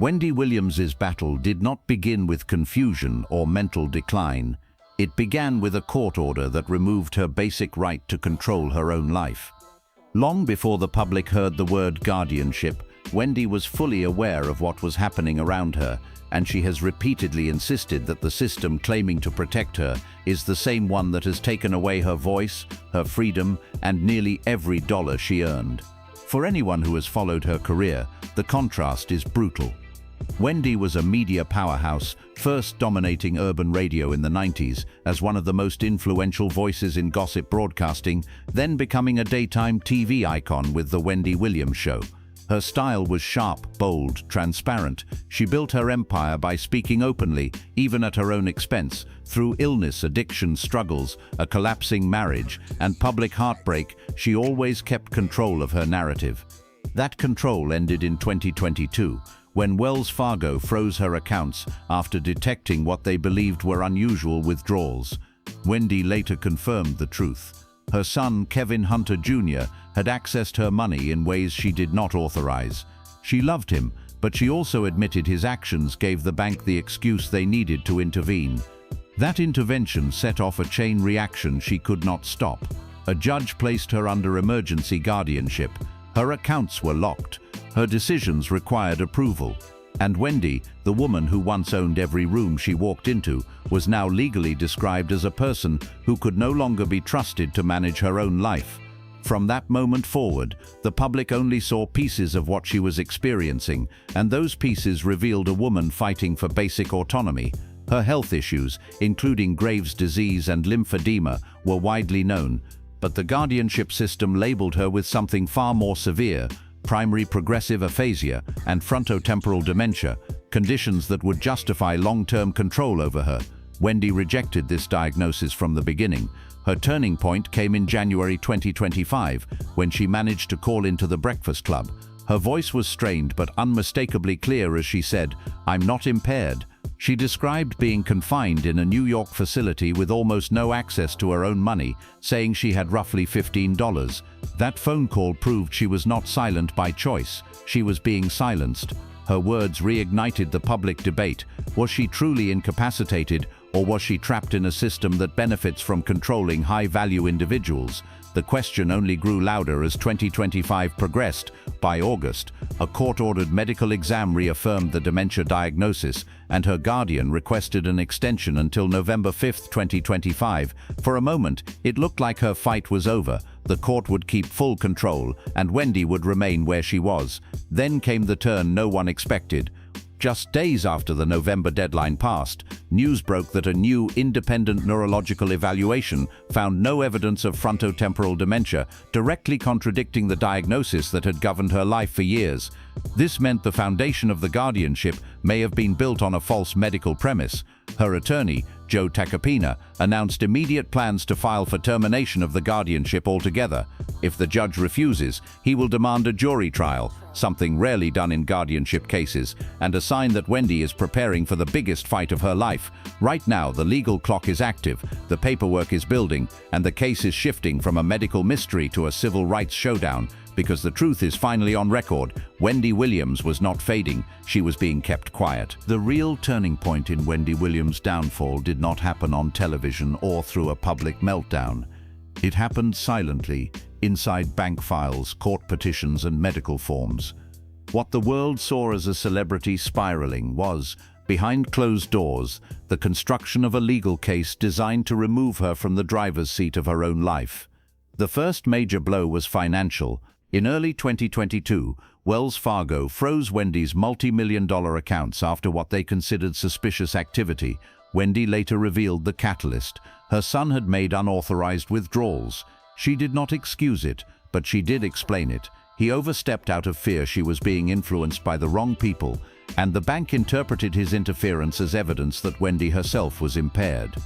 Wendy Williams's battle did not begin with confusion or mental decline. It began with a court order that removed her basic right to control her own life. Long before the public heard the word guardianship, Wendy was fully aware of what was happening around her, and she has repeatedly insisted that the system claiming to protect her is the same one that has taken away her voice, her freedom, and nearly every dollar she earned. For anyone who has followed her career, the contrast is brutal. Wendy was a media powerhouse, first dominating urban radio in the 90s as one of the most influential voices in gossip broadcasting, then becoming a daytime TV icon with The Wendy Williams Show. Her style was sharp, bold, transparent. She built her empire by speaking openly, even at her own expense. Through illness, addiction struggles, a collapsing marriage, and public heartbreak, she always kept control of her narrative. That control ended in 2022, when Wells Fargo froze her accounts after detecting what they believed were unusual withdrawals. Wendy later confirmed the truth. Her son, Kevin Hunter Jr., had accessed her money in ways she did not authorize. She loved him, but she also admitted his actions gave the bank the excuse they needed to intervene. That intervention set off a chain reaction she could not stop. A judge placed her under emergency guardianship. Her accounts were locked. Her decisions required approval. And Wendy, the woman who once owned every room she walked into, was now legally described as a person who could no longer be trusted to manage her own life. From that moment forward, the public only saw pieces of what she was experiencing, and those pieces revealed a woman fighting for basic autonomy. Her health issues, including Graves' disease and lymphedema, were widely known, but the guardianship system labeled her with something far more severe: primary progressive aphasia and frontotemporal dementia, conditions that would justify long-term control over her. Wendy rejected this diagnosis from the beginning. Her turning point came in January 2025, when she managed to call into The Breakfast Club. Her voice was strained but unmistakably clear as she said, "I'm not impaired." She described being confined in a New York facility with almost no access to her own money, saying she had roughly $15. That phone call proved she was not silent by choice. She was being silenced. Her words reignited the public debate. Was she truly incapacitated, or was she trapped in a system that benefits from controlling high-value individuals? The question only grew louder as 2025 progressed. By August, a court-ordered medical exam reaffirmed the dementia diagnosis, and her guardian requested an extension until November 5, 2025. For a moment, it looked like her fight was over. The court would keep full control, and Wendy would remain where she was. Then came the turn no one expected. Just days after the November deadline passed, news broke that a new independent neurological evaluation found no evidence of frontotemporal dementia, directly contradicting the diagnosis that had governed her life for years. This meant the foundation of the guardianship may have been built on a false medical premise. Her attorney, Joe Tacopina, announced immediate plans to file for termination of the guardianship altogether. If the judge refuses, he will demand a jury trial, something rarely done in guardianship cases, and a sign that Wendy is preparing for the biggest fight of her life. Right now, the legal clock is active, the paperwork is building, and the case is shifting from a medical mystery to a civil rights showdown. Because the truth is finally on record, Wendy Williams was not fading, she was being kept quiet. The real turning point in Wendy Williams' downfall did not happen on television or through a public meltdown. It happened silently, inside bank files, court petitions, and medical forms. What the world saw as a celebrity spiraling was, behind closed doors, the construction of a legal case designed to remove her from the driver's seat of her own life. The first major blow was financial. In early 2022, Wells Fargo froze Wendy's multi-million-dollar accounts after what they considered suspicious activity. Wendy later revealed the catalyst. Her son had made unauthorized withdrawals. She did not excuse it, but she did explain it. He overstepped out of fear she was being influenced by the wrong people, and the bank interpreted his interference as evidence that Wendy herself was impaired.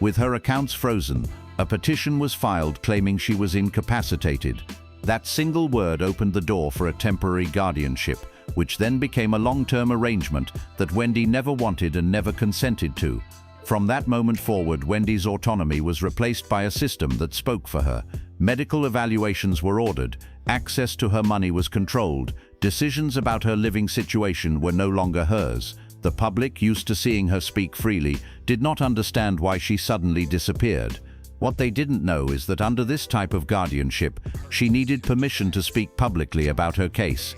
With her accounts frozen, a petition was filed claiming she was incapacitated. That single word opened the door for a temporary guardianship, which then became a long-term arrangement that Wendy never wanted and never consented to. From that moment forward, Wendy's autonomy was replaced by a system that spoke for her. Medical evaluations were ordered, access to her money was controlled, Decisions about her living situation were no longer hers. The public, used to seeing her speak freely, did not understand why she suddenly disappeared. What they didn't know is that under this type of guardianship, she needed permission to speak publicly about her case.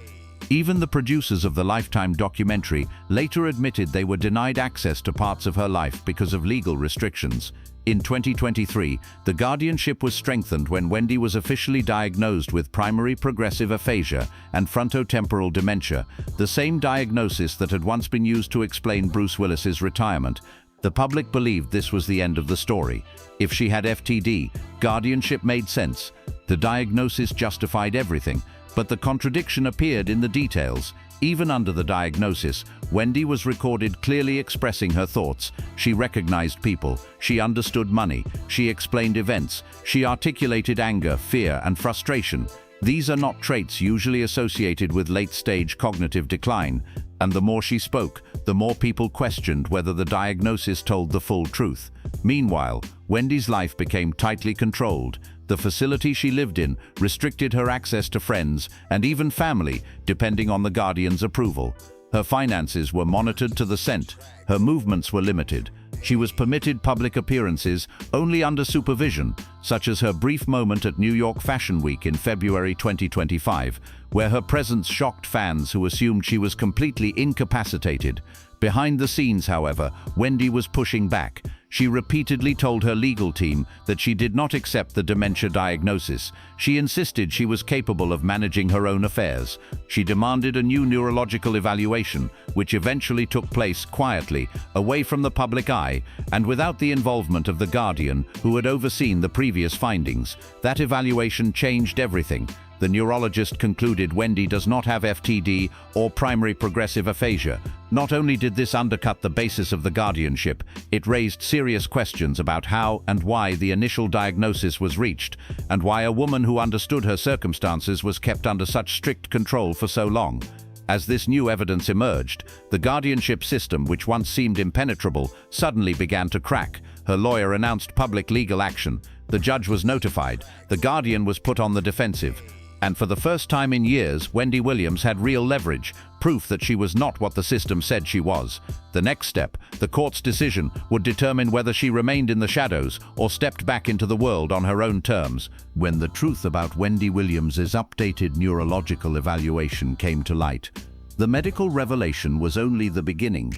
Even the producers of the Lifetime documentary later admitted they were denied access to parts of her life because of legal restrictions. In 2023, the guardianship was strengthened when Wendy was officially diagnosed with primary progressive aphasia and frontotemporal dementia, the same diagnosis that had once been used to explain Bruce Willis's retirement. The public believed this was the end of the story. If she had FTD, guardianship made sense. The diagnosis justified everything, but the contradiction appeared in the details. Even under the diagnosis, Wendy was recorded clearly expressing her thoughts. She recognized people, she understood money, she explained events, she articulated anger, fear, and frustration. These are not traits usually associated with late-stage cognitive decline, and the more she spoke, the more people questioned whether the diagnosis told the full truth. Meanwhile, Wendy's life became tightly controlled. The facility she lived in restricted her access to friends and even family, depending on the guardian's approval. Her finances were monitored to the cent. Her movements were limited. She was permitted public appearances only under supervision, such as her brief moment at New York Fashion Week in February 2025, where her presence shocked fans who assumed she was completely incapacitated. Behind the scenes, however, Wendy was pushing back. She repeatedly told her legal team that she did not accept the dementia diagnosis. She insisted she was capable of managing her own affairs. She demanded a new neurological evaluation, which eventually took place quietly, away from the public eye, and without the involvement of the guardian who had overseen the previous findings. That evaluation changed everything. The neurologist concluded Wendy does not have FTD or primary progressive aphasia. Not only did this undercut the basis of the guardianship, it raised serious questions about how and why the initial diagnosis was reached, and why a woman who understood her circumstances was kept under such strict control for so long. As this new evidence emerged, the guardianship system, which once seemed impenetrable, suddenly began to crack. Her lawyer announced public legal action. The judge was notified. The guardian was put on the defensive. And for the first time in years, Wendy Williams had real leverage, proof that she was not what the system said she was. The next step, the court's decision, would determine whether she remained in the shadows or stepped back into the world on her own terms. When the truth about Wendy Williams's updated neurological evaluation came to light, the medical revelation was only the beginning.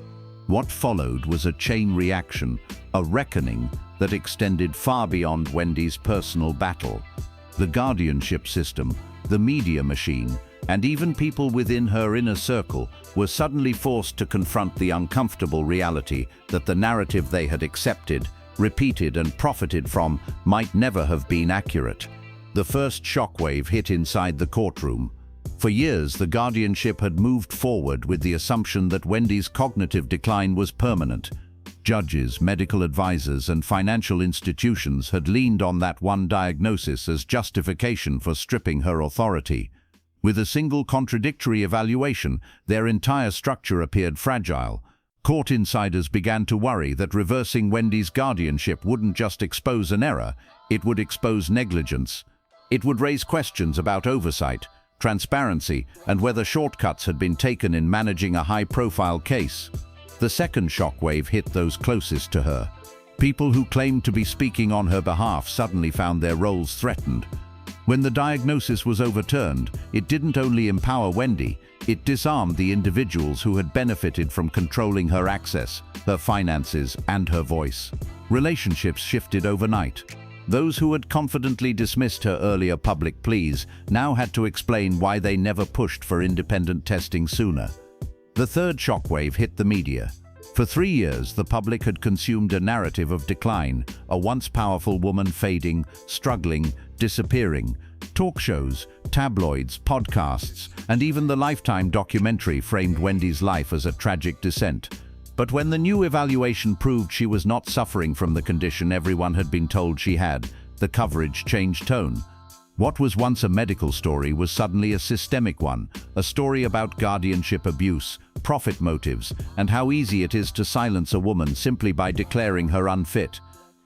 What followed was a chain reaction, a reckoning that extended far beyond Wendy's personal battle. The guardianship system, the media machine, and even people within her inner circle were suddenly forced to confront the uncomfortable reality that the narrative they had accepted, repeated, and profited from might never have been accurate. The first shockwave hit inside the courtroom. For years, the guardianship had moved forward with the assumption that Wendy's cognitive decline was permanent. Judges, medical advisors, and financial institutions had leaned on that one diagnosis as justification for stripping her authority. With a single contradictory evaluation, their entire structure appeared fragile. Court insiders began to worry that reversing Wendy's guardianship wouldn't just expose an error, it would expose negligence. It would raise questions about oversight, transparency, and whether shortcuts had been taken in managing a high-profile case. The second shockwave hit those closest to her. People who claimed to be speaking on her behalf suddenly found their roles threatened. When the diagnosis was overturned, it didn't only empower Wendy, it disarmed the individuals who had benefited from controlling her access, her finances, and her voice. Relationships shifted overnight. Those who had confidently dismissed her earlier public pleas now had to explain why they never pushed for independent testing sooner. The third shockwave hit the media. For 3 years, the public had consumed a narrative of decline, a once powerful woman fading, struggling, disappearing. Talk shows, tabloids, podcasts, and even the Lifetime documentary framed Wendy's life as a tragic descent. But when the new evaluation proved she was not suffering from the condition everyone had been told she had, the coverage changed tone. What was once a medical story was suddenly a systemic one, a story about guardianship abuse, profit motives, and how easy it is to silence a woman simply by declaring her unfit.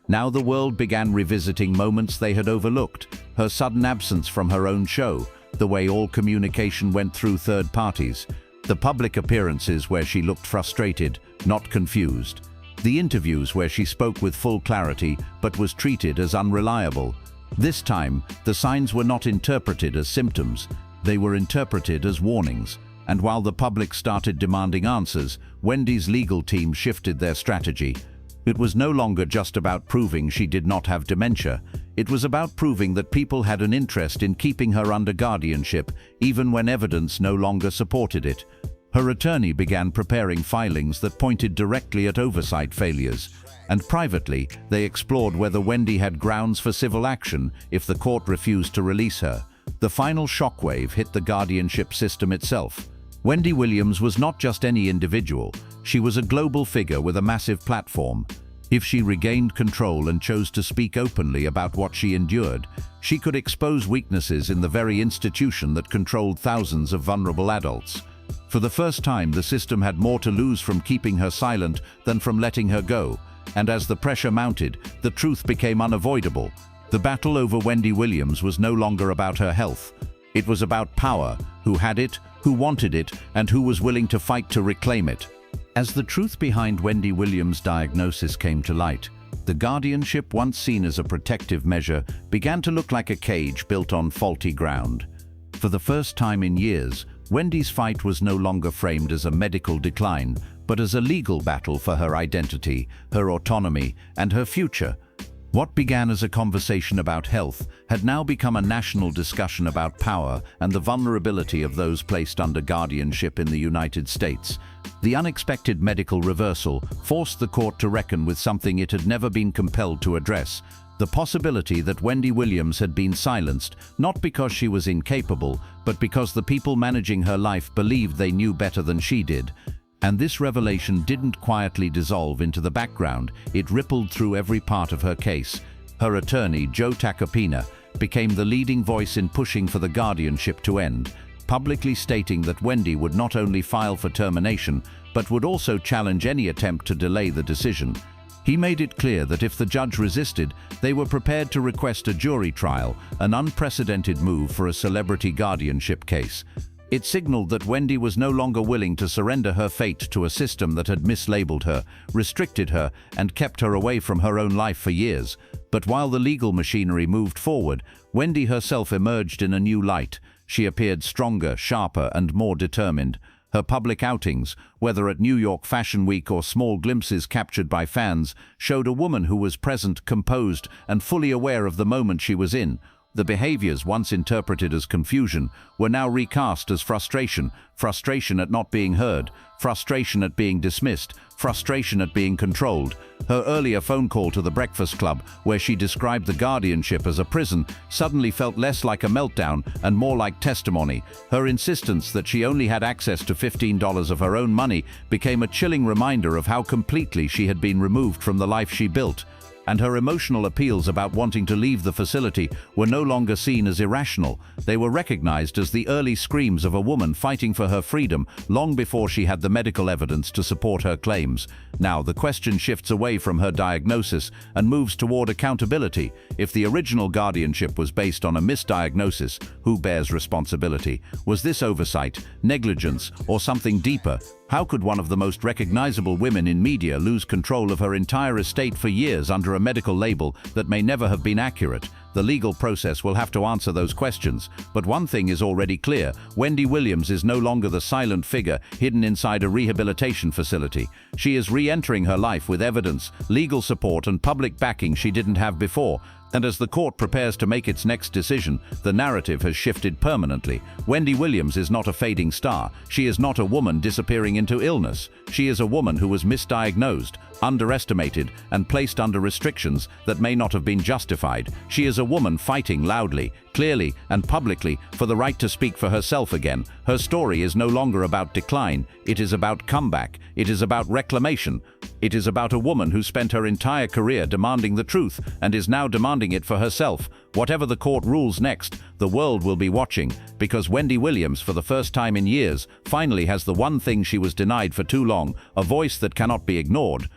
Now the world began revisiting moments they had overlooked: her sudden absence from her own show, the way all communication went through third parties, the public appearances where she looked frustrated, not confused, the interviews where she spoke with full clarity but was treated as unreliable. This time, the signs were not interpreted as symptoms, they were interpreted as warnings. And while the public started demanding answers, Wendy's legal team shifted their strategy. It was no longer just about proving she did not have dementia. It was about proving that people had an interest in keeping her under guardianship, even when evidence no longer supported it. Her attorney began preparing filings that pointed directly at oversight failures. And privately, they explored whether Wendy had grounds for civil action if the court refused to release her. The final shockwave hit the guardianship system itself. Wendy Williams was not just any individual, she was a global figure with a massive platform. If she regained control and chose to speak openly about what she endured, she could expose weaknesses in the very institution that controlled thousands of vulnerable adults. For the first time, the system had more to lose from keeping her silent than from letting her go, and as the pressure mounted, the truth became unavoidable. The battle over Wendy Williams was no longer about her health. It was about power, who had it, who wanted it, and who was willing to fight to reclaim it. As the truth behind Wendy Williams' diagnosis came to light, the guardianship, once seen as a protective measure, began to look like a cage built on faulty ground. For the first time in years, Wendy's fight was no longer framed as a medical decline, but as a legal battle for her identity, her autonomy, and her future. What began as a conversation about health had now become a national discussion about power and the vulnerability of those placed under guardianship in the United States. The unexpected medical reversal forced the court to reckon with something it had never been compelled to address: the possibility that Wendy Williams had been silenced, not because she was incapable, but because the people managing her life believed they knew better than she did. And this revelation didn't quietly dissolve into the background, it rippled through every part of her case. Her attorney, Joe Tacopina, became the leading voice in pushing for the guardianship to end, publicly stating that Wendy would not only file for termination, but would also challenge any attempt to delay the decision. He made it clear that if the judge resisted, they were prepared to request a jury trial, an unprecedented move for a celebrity guardianship case. It signaled that Wendy was no longer willing to surrender her fate to a system that had mislabeled her, restricted her, and kept her away from her own life for years. But while the legal machinery moved forward, Wendy herself emerged in a new light. She appeared stronger, sharper, and more determined. Her public outings, whether at New York Fashion Week or small glimpses captured by fans, showed a woman who was present, composed, and fully aware of the moment she was in. The behaviors once interpreted as confusion were now recast as frustration, frustration at not being heard, frustration at being dismissed, frustration at being controlled. Her earlier phone call to the Breakfast Club, where she described the guardianship as a prison, suddenly felt less like a meltdown and more like testimony. Her insistence that she only had access to $15 of her own money became a chilling reminder of how completely she had been removed from the life she built. And her emotional appeals about wanting to leave the facility were no longer seen as irrational. They were recognized as the early screams of a woman fighting for her freedom long before she had the medical evidence to support her claims. Now the question shifts away from her diagnosis and moves toward accountability. If the original guardianship was based on a misdiagnosis, who bears responsibility? Was this oversight, negligence, or something deeper? How could one of the most recognizable women in media lose control of her entire estate for years under a medical label that may never have been accurate? The legal process will have to answer those questions, but one thing is already clear: Wendy Williams is no longer the silent figure hidden inside a rehabilitation facility. She is re-entering her life with evidence, legal support, and public backing she didn't have before. And as the court prepares to make its next decision, the narrative has shifted permanently. Wendy Williams is not a fading star. She is not a woman disappearing into illness. She is a woman who was misdiagnosed, underestimated, and placed under restrictions that may not have been justified. She is a woman fighting loudly, clearly, and publicly for the right to speak for herself again. Her story is no longer about decline. It is about comeback. It is about reclamation. It is about a woman who spent her entire career demanding the truth and is now demanding it for herself. Whatever the court rules next, the world will be watching, because Wendy Williams, for the first time in years, finally has the one thing she was denied for too long: a voice that cannot be ignored.